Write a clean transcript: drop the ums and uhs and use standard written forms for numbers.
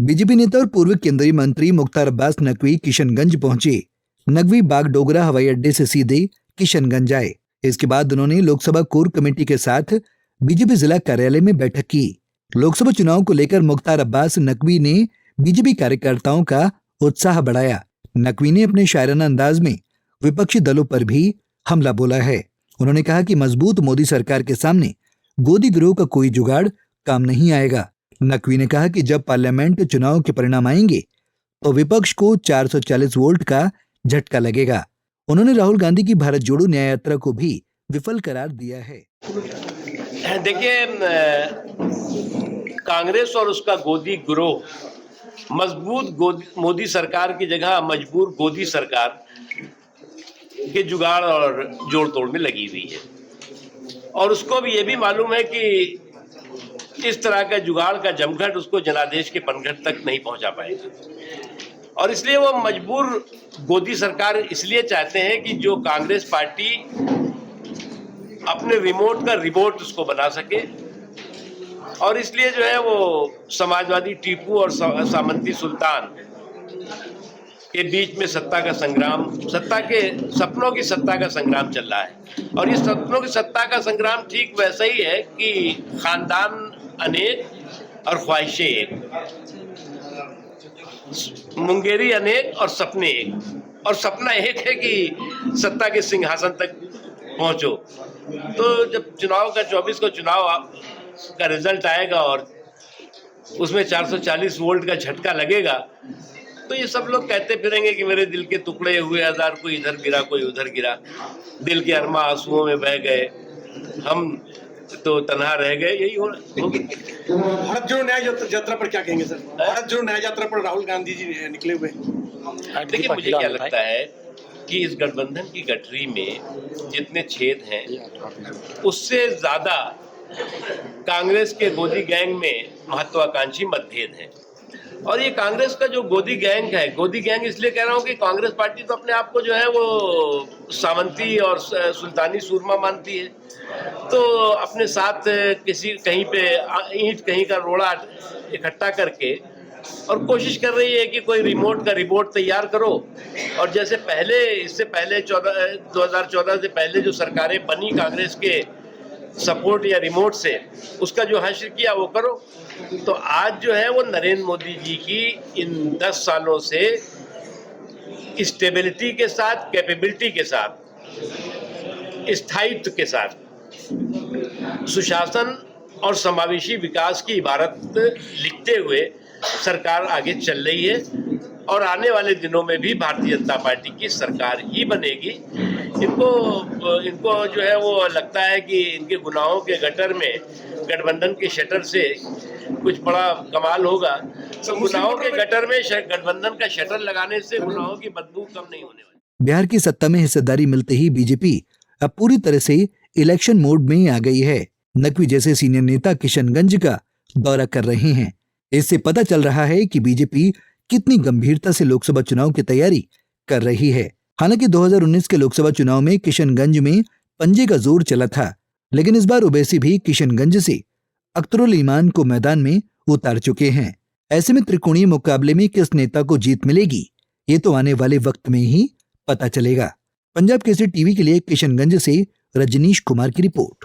BJP नेता और पूर्व केंद्रीय मंत्री मुख्तार अब्बास नकवी किशनगंज पहुंचे। नकवी बागडोगरा हवाई अड्डे से सीधे किशनगंज आए। इसके बाद उन्होंने लोकसभा कोर कमेटी के साथ बीजेपी जिला कार्यालय में बैठक की। लोकसभा चुनाव को लेकर मुख्तार अब्बास नकवी ने बीजेपी कार्यकर्ताओं का उत्साह बढ़ाया। नकवी ने अपने शायराना अंदाज में विपक्षी दलों पर भी हमला बोला है। उन्होंने कहा कि मजबूत मोदी सरकार के सामने गोदी गिरोह का कोई जुगाड़ काम नहीं आएगा। नकवी ने कहा कि जब पार्लियामेंट चुनाव के परिणाम आएंगे तो विपक्ष को 440 वोल्ट का झटका लगेगा। उन्होंने राहुल गांधी की भारत जोड़ो न्याय यात्रा को भी विफल करार दिया है। देखिए, कांग्रेस और उसका गोदी गिरोह मजबूत मोदी सरकार की जगह मजबूर गोदी सरकार के जुगाड़ और जोड़ तोड़ में लगी हुई है, और उसको भी ये भी मालूम है कि इस तरह का जुगाड़ का जमघट उसको जनादेश के पनघट तक नहीं पहुंचा पाएगा, और इसलिए वो मजबूर गोदी सरकार इसलिए चाहते हैं कि जो कांग्रेस पार्टी अपने रिमोट का रिबोट उसको बना सके, और इसलिए जो है वो समाजवादी टीपू और सामंती सुल्तान के बीच में सत्ता का संग्राम, सपनों की सत्ता का संग्राम चल रहा है। और इस सपनों की सत्ता का संग्राम ठीक वैसा ही है कि खानदान अनेक और ख्वाहिशें एक, मुंगेरी अनेक और सपने एक, और सपना एक है कि सत्ता के सिंहासन तक पहुंचो। तो जब चुनाव का 24 को चुनाव का रिजल्ट आएगा और उसमें 440 वोल्ट का झटका लगेगा, तो ये सब लोग कहते फिरेंगे कि मेरे दिल के टुकड़े हुए हजार, कोई इधर गिरा कोई उधर गिरा, दिल के अरमा आंसुओं में बह गए, हम तो तन्हा रह गए। यही हो भारत जोड़ो न्याय यात्रा पर क्या कहेंगे सर? भारत जोड़ो न्याय यात्रा पर राहुल गांधी जी निकले हुए। देखिए, मुझे क्या लगता है कि इस गठबंधन की गठरी में जितने छेद हैं उससे ज्यादा कांग्रेस के गोदी गैंग में महत्वाकांक्षी मतभेद हैं। और ये कांग्रेस का जो गोदी गैंग है, गोदी गैंग इसलिए कह रहा हूँ कि कांग्रेस पार्टी तो अपने आप को जो है वो सामंती और सुल्तानी सूरमा मानती है, तो अपने साथ कहीं पे ईंट कहीं का रोड़ा इकट्ठा करके और कोशिश कर रही है कि कोई रिमोट का रिबोट तैयार करो, और जैसे इससे पहले 2014 से पहले जो सरकारें बनी कांग्रेस के सपोर्ट या रिमोट से, उसका जो हश्र किया वो करो। तो आज जो है वो नरेंद्र मोदी जी की इन 10 सालों से स्टेबिलिटी के साथ, कैपेबिलिटी के साथ, स्थायित्व के साथ, सुशासन और समावेशी विकास की इबारत लिखते हुए सरकार आगे चल रही है, और आने वाले दिनों में भी भारतीय जनता पार्टी की सरकार ही बनेगी। इनको जो है वो लगता है कि इनके गुनाहों के गटर में गठबंधन के शटर से कुछ बड़ा कमाल होगा। तो गुनाहों के गटर में गठबंधन का शटर लगाने से गुनाहों की बदबू कम नहीं होने वाली। बिहार की सत्ता में हिस्सेदारी मिलते ही बीजेपी अब पूरी तरह से इलेक्शन मोड में आ गई है। नकवी जैसे सीनियर नेता किशनगंज का दौरा कर रहे हैं। इससे पता चल रहा है कि बीजेपी कितनी गंभीरता से लोकसभा चुनाव की तैयारी कर रही है। हालांकि 2019 के लोकसभा चुनाव में किशनगंज में पंजे का जोर चला था, लेकिन इस बार ओवैसी भी किशनगंज से अख्तरुल ईमान को मैदान में उतार चुके हैं। ऐसे में त्रिकोणीय मुकाबले में किस नेता को जीत मिलेगी, ये तो आने वाले वक्त में ही पता चलेगा। पंजाब केसरी टीवी के लिए किशनगंज से रजनीश कुमार की रिपोर्ट।